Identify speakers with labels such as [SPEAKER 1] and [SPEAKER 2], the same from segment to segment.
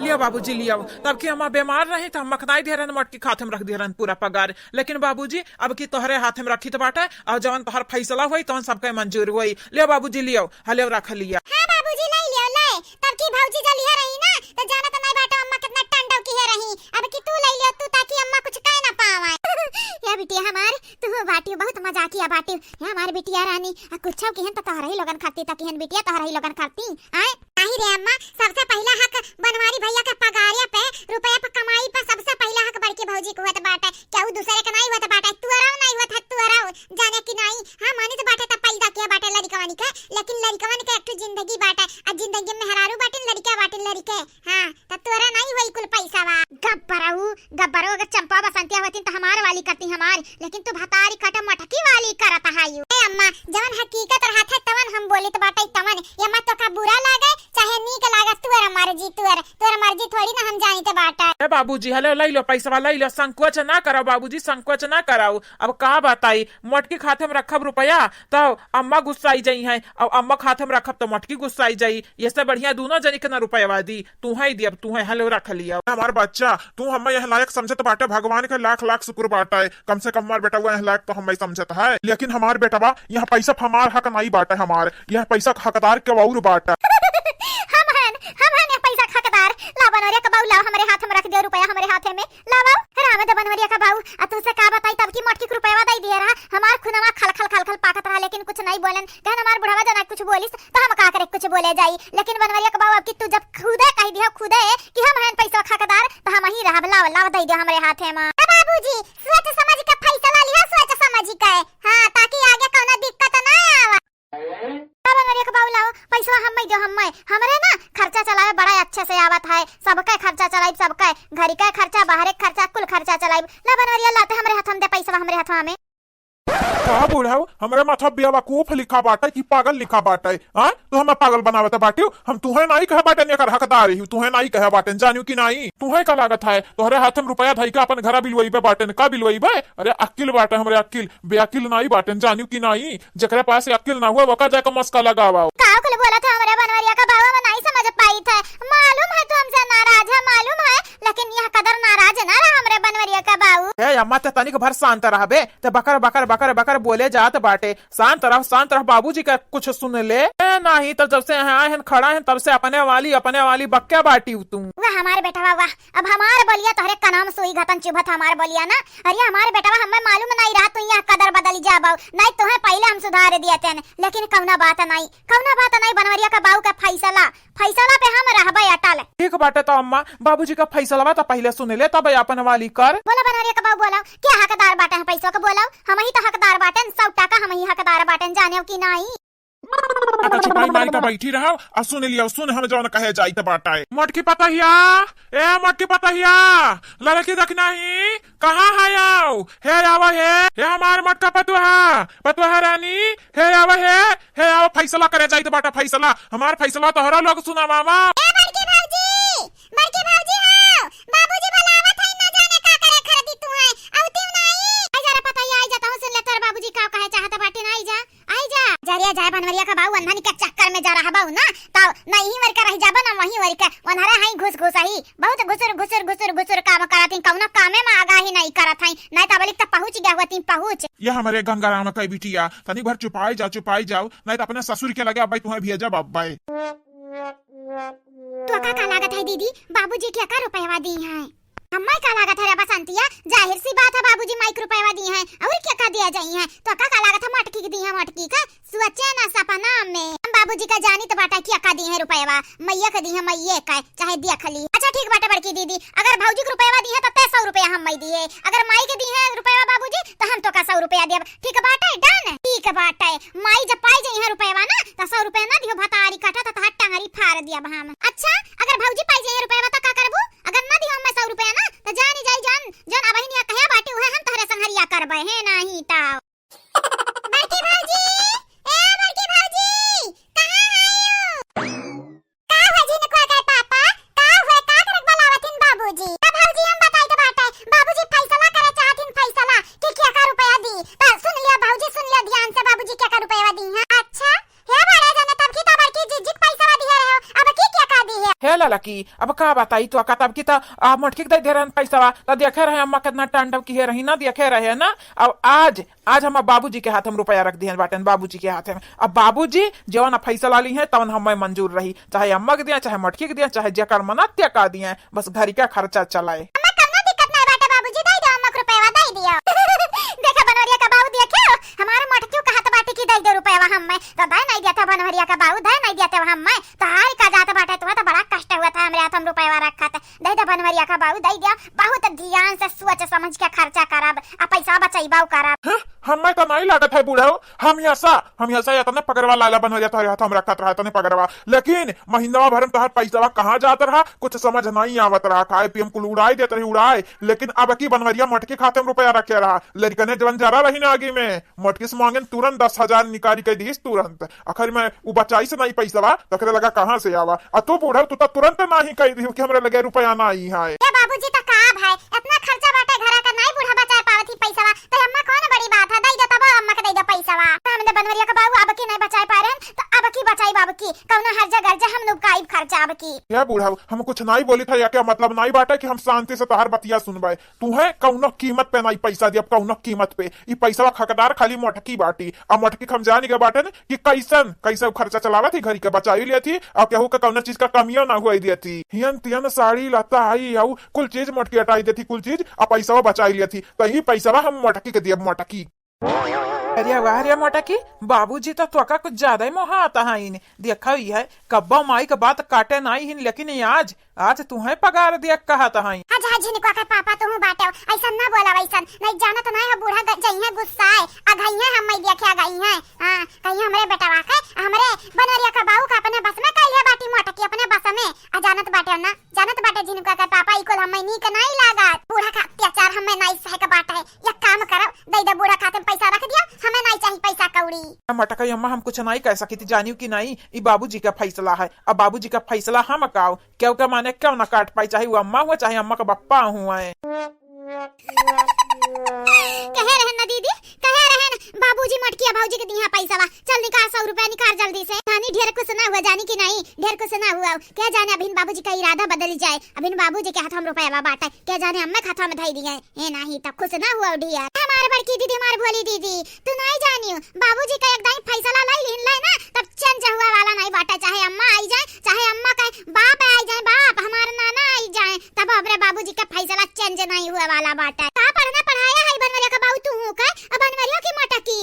[SPEAKER 1] लियो बाबूजी लियो। तब की अम्मा बीमार रही तो हम मखनाई दिहरन मटकी खाते में रख दिहरन पूरा पगार। लेकिन बाबूजी अब की तोहरे हाथ में रखी तो बाटे और जवन तोहर फैसला हुई तो सबके मंजूर हुई। लियो बाबूजी लियो, हले रख लिया।
[SPEAKER 2] हां बाबूजी ले लियो ले। तब की भौजी जली है रही ना तो जाना तो नहीं बाटा अम्मा कितना टंडव की है रही। अब की तू ले लियो तू ताकि अम्मा कुछ कह ना पावे। या बिटिया हमार तू बाटी बहुत मजाक किया बाटी। या हमार बिटिया रानी कुछ की हन तो तोहरा ही लोगन खाती ताकि हन बिटिया तोहरा ही लोगन खाती आए नहीं रे अम्मा। सबसे पहला हक बनवारी भैया का पगारिया पे रुपया पे कमाई पे सबसे पहला हक बड़की भौजी को होत बाटे। क्या उ दूसरे का नहीं होत बाटे। तू अराव नहीं होत तू अराव जाने की नहीं। हां माने तो बाटे त पैदा किया बाटे लड़कवानी के। लेकिन लड़कवन के एक जिंदगी बाटे आ जिंदगी में हरारू बाटे लड़का बाटे लड़के। हां त तोरा नहीं होई कुल पैसा वा गब्बरो अगर चंपा बसंतिया होती तो हमार वाली करती हमार। लेकिन तू भतारी कटा मटकी वाली करत हायू। ए अम्मा जवन हकीकत रहत है तवन हम बोली तो बाटे तवन ये मत तो का बुरा लागे चाहे नीक लागे तोरा मर्जी थोड़ी ना हम जानी तो बाटा।
[SPEAKER 1] ए बाबूजी हले ले लो पैसा ले लो। संकोच ना करो बाबूजी, संकोच ना कराओ। अब का बताई मटकी खाते में रखब रुपया तो अम्मा गुस्साई जाई है और अम्मा खाते में रखब तो मटकी गुस्साई जाई। ये से बढ़िया दोनों जनी के ना रुपया दी। तू है दी अब तू है हले रख लिया।
[SPEAKER 3] हमार बच्चा तू हमें यह लायक समझत बाटे भगवान के लाख लाख शुक्र बाटा है। कम से कम हमार बेटा यह लायक तो हमें समझत है। लेकिन हमार बेटा यह पैसा हमार हक नहीं बाटे। हमार यह पैसा हकदार के और बाटा।
[SPEAKER 2] हम हन ये पैसा हकदार ला बनवरिया का बाऊ ला हमारे हाथ में रख दिया रुपया हमारे हाथ में लाओ। राम द बनवरिया का बाऊ आ तुमसे का बताई तब की मटकी रुपया दई दिया रहा। हमार खुनवा खल खल पाकत रहा लेकिन कुछ नहीं बोलन। कहन हमार बुढ़वा जना कुछ बोलिस तो हम का करे कुछ बोले जाई। लेकिन बनवरिया का बाऊ अब की तू जब खुदे कह दिया खुदे कि हम हन पैसा हकदार तो हम ही रहब लाओ दई दिया हमारे हाथ में। बाबूजी सोच समझ के फैसला लिया सोच समझ के। हां ताकि आगे कोनो दिक्कत ना आवे। बनवरिया का बाऊ लाओ पैसा हम दो हमरे ना खर्चा चलावे बड़ा अच्छे से आवत है। सबका खर्चा चलाई सबका घर का खर्चा बाहर का खर्चा कुल खर्चा चलाई। ला बनवरिया लाते हमरे हाथ में दे पैसा हमरे हाथ में।
[SPEAKER 3] का बुढ़ाओ हमरे माथा बेवकूफ लिखा बाटे कि पागल लिखा बाटे। हां तो हम पागल बनावत बाटे। हम तुहे नहीं कहे बाटे एकर हकदार ही तुहे नहीं कहे बाटे जानियो कि नहीं। तुहे का लागत है तोहरे हाथ में रुपया धई के अपन घर बिलवई पे बाटे का बिलवई बे। अरे अक्ल बाटे हमरे अक्ल बेअक्ल नहीं बाटे जानियो कि नहीं। जकरे पास अक्ल ना हुआ वका जाके मस्का लगावा।
[SPEAKER 2] का कुल बोला था हमरे बनवरिया का बाऊ में नहीं समझ पाई था। मालूम है तू हमसे नाराज है मालूम है। लेकिन यह कदर नाराज ना रहा हमरे बनवरिया का बाऊ।
[SPEAKER 1] ए अम्मा ते तनिक भर शांत रहबे ते बकर बकर बकर बकर बोले जात बाटे। शांत रह बाबूजी का कुछ सुन ले। नहीं तो जब से आए हैं खड़ा है तब से अपने वाली बक्का बाटी तू।
[SPEAKER 2] वाह हमारे बेटा वाह। अब हमारे बलिया तोहरे कनाम सोई घतन चुभत हमारे बलिया ना। अरे हमारे बेटा हमें मालूम नहीं रहा तू यह कदर बदल जा बाऊ। नहीं तो है पहले हम सुधार दिया तेन। लेकिन कौना बात नहीं बनवरिया का बाऊ का फैसला पे हम रहबे अटल।
[SPEAKER 1] ठीक बाटे तो अम्मा बाबूजी का फैसला तो पहले सुन ले तब अपन वाली कर।
[SPEAKER 2] बोला बनवरिया का बाऊ बोला क्या हकदार बाटे है पैसों का बोला। हम ही तो हकदार बाटन 100 टका हम ही हकदार बाटन जाने की नहीं।
[SPEAKER 3] आता छुपाई मारी का बैठी रहो और सुन लिया सुन हम जौन कहे जाई त बाटा है। मटकी पतहिया ए मटकी पतहिया लड़की देखना ही कहाँ है आओ हे आवा हे हमार मटका पतुहा रानी हे आवा हे आओ फैसला करे जाई त बाटा फैसला हमार फैसला तोहरा लोग सुना मामा।
[SPEAKER 2] ए बड़की भौजी आओ बाबूजी बुलावत है न जाने का करे खरीदी तू है औती नहीं। आ जरा पतहिया आई जाता हूं सुन ले तेरे बाबूजी का कहे चाहत बाटी ना आई जा जरिया जाए बनवरिया का बाऊ अंधानी के चक्कर में जा रहा बाऊ ना तो नहीं वर का रह जाबा ना वही वर का वनहरा हई घुस आई बहुत घुसर काम करत हई कौना कामे में आगा ही नहीं करत हई नहीं तबलिक त पहुंच गया होती पहुंच।
[SPEAKER 3] ये हमारे गंगाराम कई बिटिया तनी भर चुपाई जाओ नहीं तो अपने ससुर के लगे अब तुम्हें भेजा बाबा।
[SPEAKER 2] तो का लागत है दीदी बाबूजी क्या का रुपया दी है। हम्मा का लागत है बसंतिया जाहिर सी बात है बाबूजी माइक रुपया दी है और क्या दिया जाई है। तो का लागत है मटकी की दी है मटकी का सोचे ना सपना में। हम बाबूजी का जानी तो बाटा क्या दी है रुपया मैया का दी है मैया का चाहे दिया खली। अच्छा ठीक बाटा बड़की दीदी अगर भौजी को रुपया दी है तो 100 रुपया हम मई दिए। अगर माई के दी है रुपया बाबूजी तो हम तो का 100 रुपया देब। ठीक बाटा है डन ठीक बाटा है। माई जब पाई जाई है रुपया ना तो 100 रुपया ना दियो भतारी काटा तो टंगरी फाड़ दिया हम। अच्छा अगर भौजी पाई जाई रुपया तो का करबू अगर ना दियो हम 100 रुपया ना तो जानी जाई जन अब हिनिया कहे बाटी हुए हम तहरे संहरिया करबे है नहीं ताऊ। बड़की भौजी कहां आयो का भौजी ने को गए पापा का हुए का करक बोलावतिन बाबूजी। भौजी हम बताई तो बाटे बाबूजी फैसला करे चाहतिन फैसला कि क्या का रुपया दी तो सुन लिया भौजी सुन लिया ध्यान से बाबूजी क्या का रुपया दी है। अच्छा हे बड़े जने तब की तबर की जिज्जित पैसा दी है अब की क्या का दी है।
[SPEAKER 1] हे ललकी अब का बताई तो तब की तो मोटकी दे दे रहन पैसा तो देखे रहे अम्मा कितना टांडव की है रही ना देखे रहे ना। अब आज हम बाबूजी के हाथ में रुपया रख दिए बाटन बाबूजी के हाथ में। अब बाबूजी जवन फैसला ली है तवन हमें मंजूर रही, चाहे अम्मा के दिया चाहे मोटकी के दिया चाहे जेकर मना त्या का दिए, बस घर का खर्चा चलाए।
[SPEAKER 2] अम्मा कौनो दिक्कत नहीं बाटे बाबूजी दे दो अम्मा को रुपया दे दियो। देखा बनवरिया का बाबू देखो हमारे मोटकी का हाथ बाटे की दे दो रुपया हमें तो दे नहीं दिया था बनवरिया का बाबू दे नहीं दिया था हमें तो हाय का जाता बाटे तो बड़ा कष्ट हुआ था हमरे हाथ में रुपया रखा था दे दो बनवरिया का बाबू दे दिया। बहुत ध्यान से सोच समझ के खर्चा करब आ पैसा बचाईबाऊ करब।
[SPEAKER 3] हमें तो नहीं लागत है बूढ़ा हम ऐसा इतना पकड़वा लाला बन जाता है हम रखत रहा तने पकड़वा, लेकिन महीना भर में तोहर पैसा कहाँ जात रहा कुछ समझ नहीं आवत रहा। खाए पी हम कुल उड़ाई देते रही उड़ाए, लेकिन अब की बनवरिया मोटके खाते में रुपया रखे रहा। लड़कने जवन जरा रही ना आगे में मोटके से मांगे तुरंत 10,000 निकाली के दीस तुरंत। आखिर में वो बचाई से नहीं पैसा तकरे लगा कहाँ से आवा आ तू बूढ़ा तू तो तुरंत नहीं कही दी कि हमरे लगे रुपया नहीं है।
[SPEAKER 2] बाबूजी तो का भाई इतना खर्चा बाटे घर का नहीं बूढ़ा बचा पावत ही पैसा तो अम्मा कौन बड़ी बात है दे दो तब अम्मा के दे दो पैसा हमने बनवरिया का बाबू अब की नहीं बचा पा रहे तो अब की बचाई बाबू की कौनो हर जगह जे हम लोग काई खर्चा अब की।
[SPEAKER 3] या बूढ़ा हम कुछ नहीं बोली था या क्या मतलब नहीं बाटे कि हम शांति से तोहर बतिया सुनबे। तू है कौनो कीमत पे नहीं पैसा दिया कौनो कीमत पे ई पैसा हकदार खाली मोटकी बाटी। अब मोटकी हम जानी के बाटे कि कैसे खर्चा चलावत थी घर के बचाई ली थी और केहू के कौनो चीज का कमियों ना हुई दी थी। हियन तियन साड़ी लता आई आऊ कुल चीज मोटकी हटाई दी थी कुल चीज और पैसा बचाई ली थी तो यही पैसा हम मोटकी के दिए मोटकी।
[SPEAKER 1] अरे वाह रे मोटकी बाबूजी तो त्वका कुछ ज्यादा ही मोहा आता है इन देखा ही है कब्बा माई का बात काटे नहीं हिन, लेकिन आज तुम्हें पगार दिया कहा था ही।
[SPEAKER 2] आज झिनका का पापा तुम बाटे ऐसा ना बोला वैसा नहीं जाना तो नहीं है बूढ़ा जई है गुस्सा है आ गई है हम मैं देखे गई है। हां कहीं हमरे बेटा वाके हमरे बनवरिया का बाबू का अपने बस में कई है बाटी मोटकी अपने बस में आ जानत बाटे ना जानत बाटे झिनका का पापा इको हम नी का नहीं लागत बूढ़ा का अत्याचार हमें नहीं सहे का बाटे एक काम करो दे दे बूढ़ा खाते में पैसा रख दिया हमें नहीं चाहिए पैसा कौड़ी।
[SPEAKER 1] मटका अम्मा हम कुछ नहीं कह सकी थी जानियो कि नहीं ये बाबूजी का फैसला है। अब बाबूजी का फैसला हम काओ क्यों क्या माने क्यों ना काट पाई चाहे वो अम्मा हुआ चाहे अम्मा का बप्पा हुआ है।
[SPEAKER 2] कहे रहन ना दीदी कहे रहन बाबूजी मटकिया भाऊजी के दिया पैसा चल निकाल 100 रुपया निकाल जल्दी से। नानी ढेर कुछ ना हुआ जानी कि नहीं ढेर कुछ ना हुआ क्या जाने अभिन बाबूजी का इरादा बदल जाए अभिन बाबूजी के हाथ में रुपया बांटा क्या जाने अम्मा खाता में धई दिए ए नहीं तब खुश ना हुआ ढिया। हमारे बड़की दीदी हमारी भोली दीदी तू नहीं जानियो बाबूजी का एकदम फैसला लाई ले ना तब चेंज हुआ वाला नहीं बांटा चाहे अम्मा आई जाए चाहे अम्मा का बाप आई जाए बाप हमारे नाना आई जाए तब हमारे बाबूजी का फैसला चेंज नहीं हुआ वाला बांटा। का पढ़ना पढ़ाया है बनवरिया का बाबू तू हूं का अब बनवरिया की मोटा की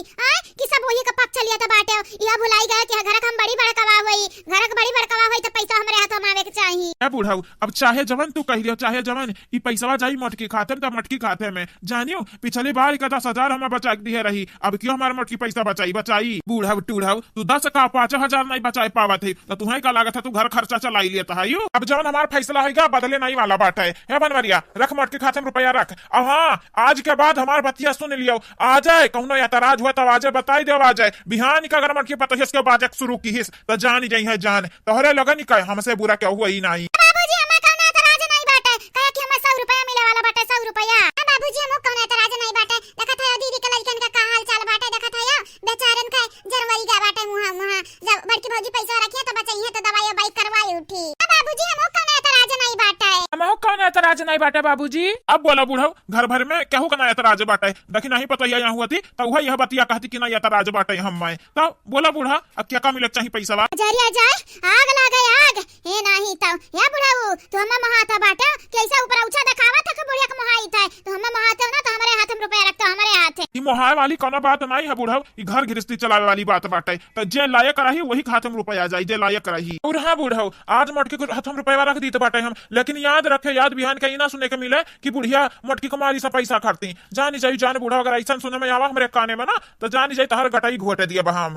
[SPEAKER 2] कि सब वही का पक्ष लिया था बाटे यह भुलाई गया कि घर का हम बड़ी बड़कवा हुई घर का बड़ी बड़कवा हुई तो पैसा हमरे हाथ में आवे के चाहिए।
[SPEAKER 3] ए बूढ़ा अब चाहे जवन तू कह लियो चाहे जवन ई पैसा जाई मोटकी खाते में तो मोटकी खाते में जानियो पिछली बार का 10,000 हम बचा दिए रही अब क्यों हमारे मोटकी पैसा बचाई बूढ़ा टूढ़ा तू 10 का 5,000 नहीं बचा पावा थे तो तुम्हें का लागत है तू घर खर्चा चलाई लेता है। अब जवन हमारा फैसला होगा बदले नहीं वाला बात है बनवरिया रख मोटकी खाते में रुपया रख। अब हाँ आज के बाद हमारे बतिया सुन लियो आ जाए कौनो एतराज हुआ तो आज बताई दे आ जाए बिहान का अगर मोटकी पता इसके बाद शुरू की हिस तो जान ही जाई है जान तोहरे लगन ही कहे हमसे बुरा क्या हुआ ही नहीं।
[SPEAKER 2] बाबूजी हमें कौनो एतराज नहीं बाटे कहे कि हमें 100 रुपया मिले वाला बाटे 100 रुपया। बाबूजी हम कौनो एतराज नहीं बाटे देखा था दीदी के लड़कन का हाल चाल बाटे देखा था बेचारन का जनवरी का बाटे मुहा जब बड़की भौजी पैसा रखिए तो बचाई है तो दवाई बाई करवाई उठी। बाबूजी हम कौनो एतराज नहीं बाटे
[SPEAKER 1] हम कौन एतराज नहीं बाटे बाबूजी।
[SPEAKER 3] अब बोला बूढ़ा घर भर में कहू का एतराज बाटे देखी नहीं पता यहाँ हुआ थी तो वह यह बतिया कहती कि नहीं एतराज बाटे हम मैं तो बोला बूढ़ा अब क्या मिले चाहिए पैसा
[SPEAKER 2] जरिया जाए आग लगे आग हे नहीं तो या बुढ़ाऊ तो हम महाता बाटा कैसा ऊपर ऊंचा दिखावा था कि बुढ़िया का मोहाई था तो हम महाते ना तो हमारे हाथ में रुपया रखता हमारे हाथ है।
[SPEAKER 3] ये मोहाय वाली कोनो बात नहीं है बूढ़ा ये घर गृहस्थी चलावे वाली बात बाटे तो जे लायक रही वही खाते में रुपया जाए जे लायक रही। और हाँ बूढ़ा आज मोटकी को हाथ में रुपया रख दी तो बाटे हम लेकिन याद रखे याद बिहान कहीं ना सुने के मिले कि बुढ़िया मोटकी कुमारी से पैसा खरती जानी जाई जान बूढ़ा अगर ऐसा सुने में आवा हमारे काने में ना तो जानी जाई तहर गटाई घोटे दिए बहाम।